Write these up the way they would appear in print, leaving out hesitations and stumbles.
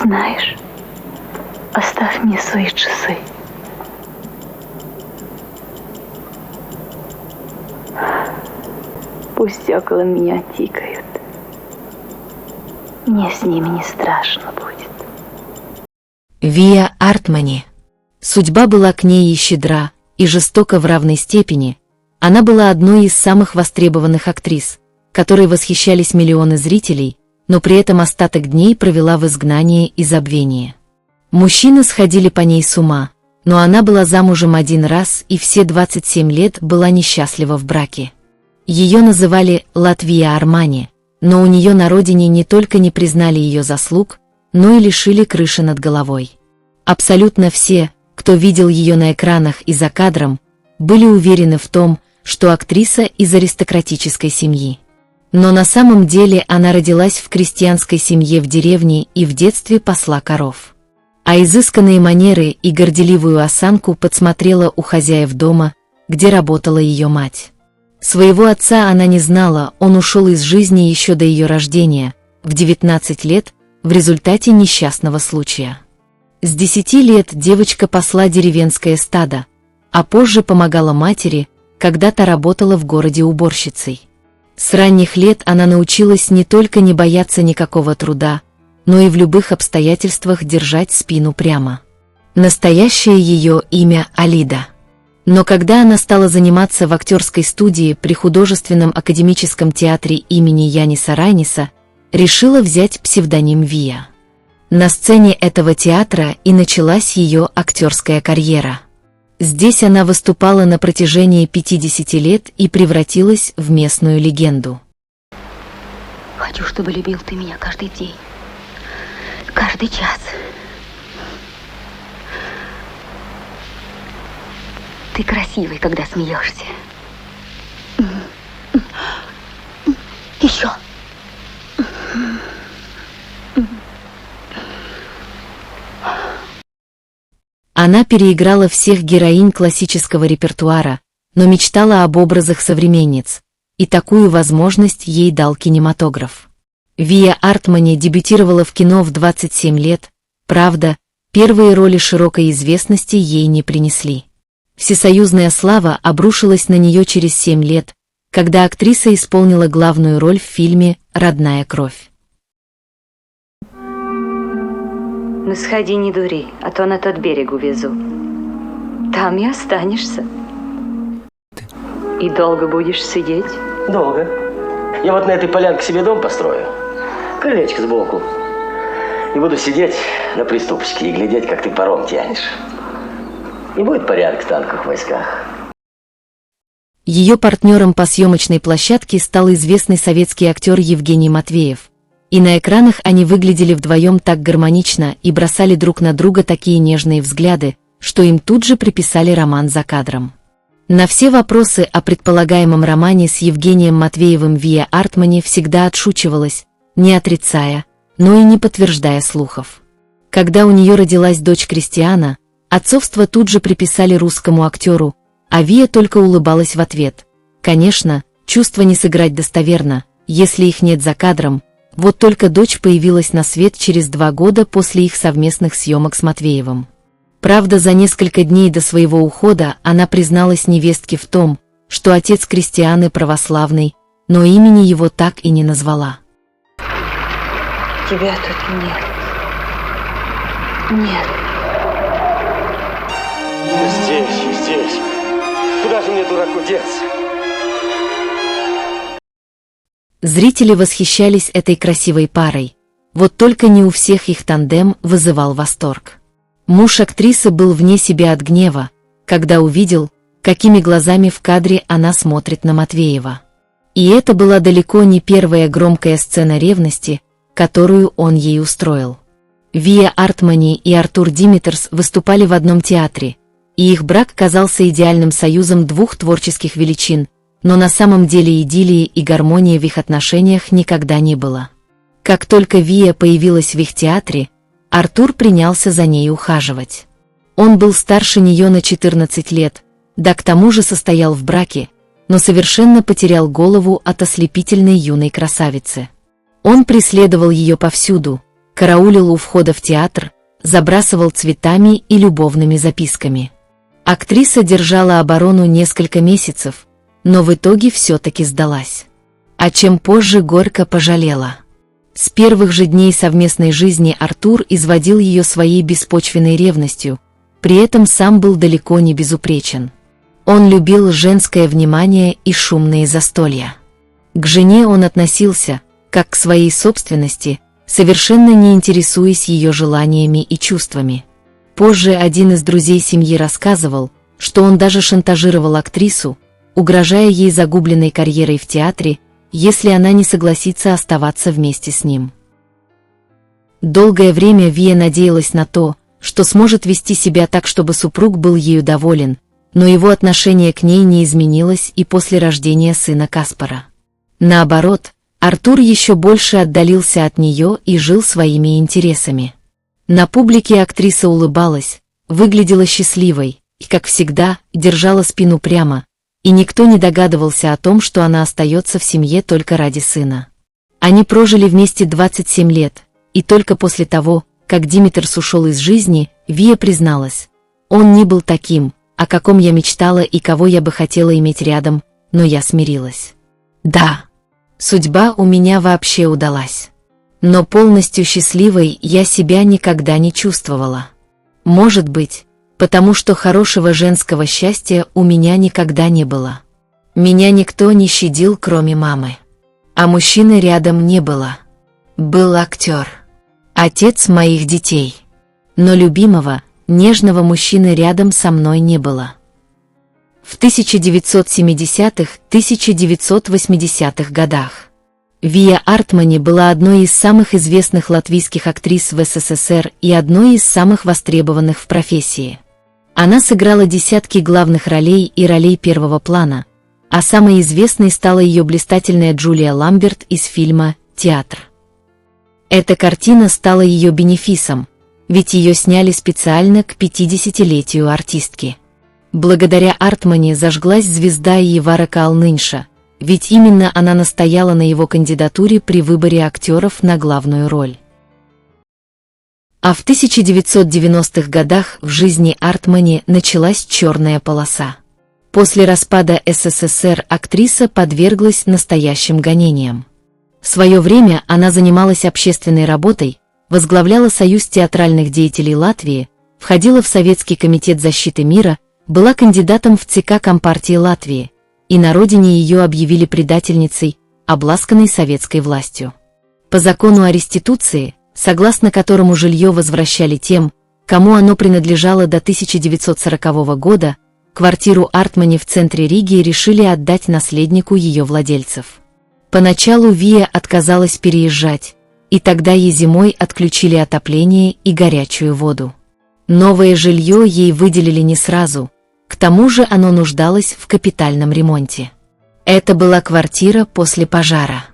Знаешь, оставь мне свои часы. Пусть около меня тикают. Мне с ними не страшно будет. Вия Артмани. Судьба была к ней и щедра, и жестока в равной степени. Она была одной из самых востребованных актрис, которой восхищались миллионы зрителей, но при этом остаток дней провела в изгнании и забвении. Мужчины сходили по ней с ума, но она была замужем один раз и все 27 лет была несчастлива в браке. Ее называли Латвия Армани, но у нее на родине не только не признали ее заслуг, но и лишили крыши над головой. Абсолютно все, кто видел ее на экранах и за кадром, были уверены в том, что актриса из аристократической семьи. Но на самом деле она родилась в крестьянской семье в деревне и в детстве пасла коров. А изысканные манеры и горделивую осанку подсмотрела у хозяев дома, где работала ее мать. Своего отца она не знала, он ушел из жизни еще до ее рождения, в 19 лет, в результате несчастного случая. С 10 лет девочка пасла деревенское стадо, а позже помогала матери, когда та работала в городе уборщицей. С ранних лет она научилась не только не бояться никакого труда, но и в любых обстоятельствах держать спину прямо. Настоящее ее имя Алида. Но когда она стала заниматься в актерской студии при художественном академическом театре имени Яниса Райниса, решила взять псевдоним Вия. На сцене этого театра и началась ее актерская карьера. Здесь она выступала на протяжении 50 лет и превратилась в местную легенду. Хочу, чтобы любил ты меня каждый день, каждый час. Ты красивый, когда смеешься. Еще. Она переиграла всех героинь классического репертуара, но мечтала об образах современниц, и такую возможность ей дал кинематограф. Вия Артмани дебютировала в кино в 27 лет, правда, первые роли широкой известности ей не принесли. Всесоюзная слава обрушилась на нее через 7 лет, когда актриса исполнила главную роль в фильме «Родная кровь». Ну сходи, не дури, а то на тот берег увезу. Там и останешься. И долго будешь сидеть? Долго. Я вот на этой полянке себе дом построю. Крылечко сбоку. И буду сидеть на приступочке и глядеть, как ты паром тянешь. И будет порядок в танковых войсках. Ее партнером по съемочной площадке стал известный советский актер Евгений Матвеев. И на экранах они выглядели вдвоем так гармонично и бросали друг на друга такие нежные взгляды, что им тут же приписали роман за кадром. На все вопросы о предполагаемом романе с Евгением Матвеевым Вия Артмани всегда отшучивалась, не отрицая, но и не подтверждая слухов. Когда у нее родилась дочь Кристиана, отцовство тут же приписали русскому актеру, а Вия только улыбалась в ответ. Конечно, чувства не сыграть достоверно, если их нет за кадром. Вот только дочь появилась на свет через 2 года после их совместных съемок с Матвеевым. Правда, за несколько дней до своего ухода она призналась невестке в том, что отец Кристианы православный, но имени его так и не назвала. Тебя тут нет. Нет. Здесь. Куда же мне, дураку, деться? Зрители восхищались этой красивой парой, вот только не у всех их тандем вызывал восторг. Муж актрисы был вне себя от гнева, когда увидел, какими глазами в кадре она смотрит на Матвеева. И это была далеко не первая громкая сцена ревности, которую он ей устроил. Вия Артмани и Артур Димитерс выступали в одном театре, и их брак казался идеальным союзом двух творческих величин, но на самом деле идиллии и гармонии в их отношениях никогда не было. Как только Вия появилась в их театре, Артур принялся за ней ухаживать. Он был старше нее на 14 лет, да к тому же состоял в браке, но совершенно потерял голову от ослепительной юной красавицы. Он преследовал ее повсюду, караулил у входа в театр, забрасывал цветами и любовными записками. Актриса держала оборону несколько месяцев, но в итоге все-таки сдалась. О чем позже горько пожалела. С первых же дней совместной жизни Артур изводил ее своей беспочвенной ревностью, при этом сам был далеко не безупречен. Он любил женское внимание и шумные застолья. К жене он относился, как к своей собственности, совершенно не интересуясь ее желаниями и чувствами. Позже один из друзей семьи рассказывал, что он даже шантажировал актрису, угрожая ей загубленной карьерой в театре, если она не согласится оставаться вместе с ним. Долгое время Вия надеялась на то, что сможет вести себя так, чтобы супруг был ею доволен, но его отношение к ней не изменилось и после рождения сына Каспара. Наоборот, Артур еще больше отдалился от нее и жил своими интересами. На публике актриса улыбалась, выглядела счастливой и, как всегда, держала спину прямо, и никто не догадывался о том, что она остается в семье только ради сына. Они прожили вместе 27 лет, и только после того, как Димитрос ушел из жизни, Вия призналась: «Он не был таким, о каком я мечтала и кого я бы хотела иметь рядом, но я смирилась. Да, судьба у меня вообще удалась. Но полностью счастливой я себя никогда не чувствовала. Может быть, потому что хорошего женского счастья у меня никогда не было. Меня никто не щадил, кроме мамы. А мужчины рядом не было. Был актер. Отец моих детей. Но любимого, нежного мужчины рядом со мной не было». В 1970-1980-х годах Вия Артмани была одной из самых известных латвийских актрис в СССР и одной из самых востребованных в профессии. Она сыграла десятки главных ролей и ролей первого плана, а самой известной стала ее блистательная Джулия Ламберт из фильма «Театр». Эта картина стала ее бенефисом, ведь ее сняли специально к 50-летию артистки. Благодаря Артмани зажглась звезда Иевара Калнынша, ведь именно она настояла на его кандидатуре при выборе актеров на главную роль. А в 1990-х годах в жизни Артмани началась черная полоса. После распада СССР актриса подверглась настоящим гонениям. В свое время она занималась общественной работой, возглавляла Союз театральных деятелей Латвии, входила в Советский комитет защиты мира, была кандидатом в ЦК Компартии Латвии, и на родине ее объявили предательницей, обласканной советской властью. По закону о реституции, согласно которому жилье возвращали тем, кому оно принадлежало до 1940 года, квартиру Артмани в центре Риги решили отдать наследнику ее владельцев. Поначалу Вия отказалась переезжать, и тогда ей зимой отключили отопление и горячую воду. Новое жилье ей выделили не сразу, к тому же оно нуждалось в капитальном ремонте. Это была квартира после пожара.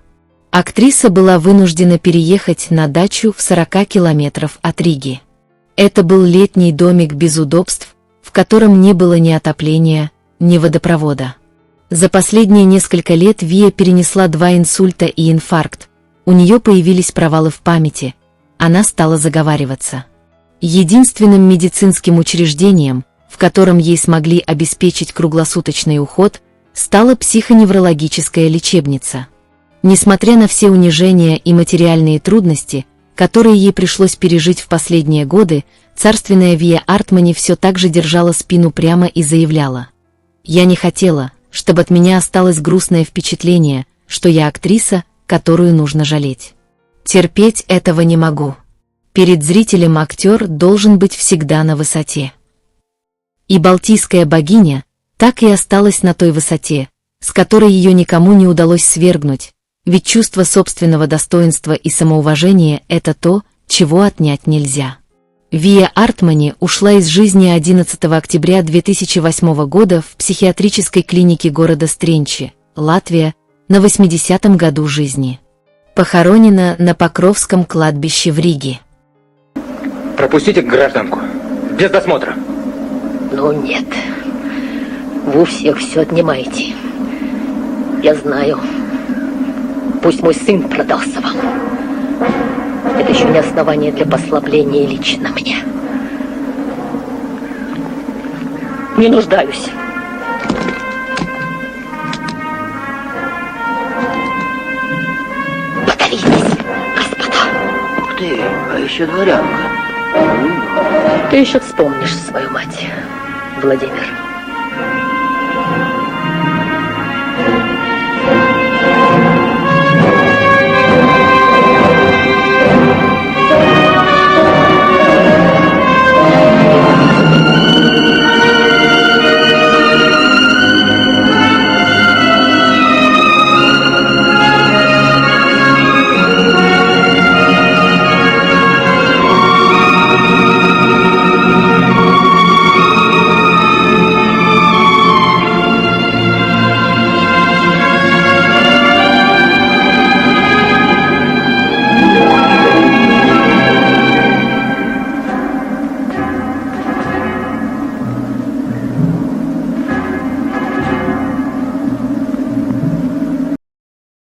Актриса была вынуждена переехать на дачу в 40 километров от Риги. Это был летний домик без удобств, в котором не было ни отопления, ни водопровода. За последние несколько лет Вия перенесла 2 инсульта и инфаркт, у нее появились провалы в памяти, она стала заговариваться. Единственным медицинским учреждением, в котором ей смогли обеспечить круглосуточный уход, стала психоневрологическая лечебница. Несмотря на все унижения и материальные трудности, которые ей пришлось пережить в последние годы, царственная Вия Артмани все так же держала спину прямо и заявляла: «Я не хотела, чтобы от меня осталось грустное впечатление, что я актриса, которую нужно жалеть. Терпеть этого не могу. Перед зрителем актер должен быть всегда на высоте». И балтийская богиня так и осталась на той высоте, с которой ее никому не удалось свергнуть, ведь чувство собственного достоинства и самоуважения – это то, чего отнять нельзя. Вия Артмани ушла из жизни 11 октября 2008 года в психиатрической клинике города Стренчи, Латвия, на 80-м году жизни. Похоронена на Покровском кладбище в Риге. Пропустите гражданку. Без досмотра. Ну нет. Вы у всех все отнимаете. Я знаю. Пусть мой сын продался вам. Это еще не основание для послабления лично мне. Не нуждаюсь. Подавитесь, господа. Ух ты, а еще дворянка. Ты еще вспомнишь свою мать, Владимир.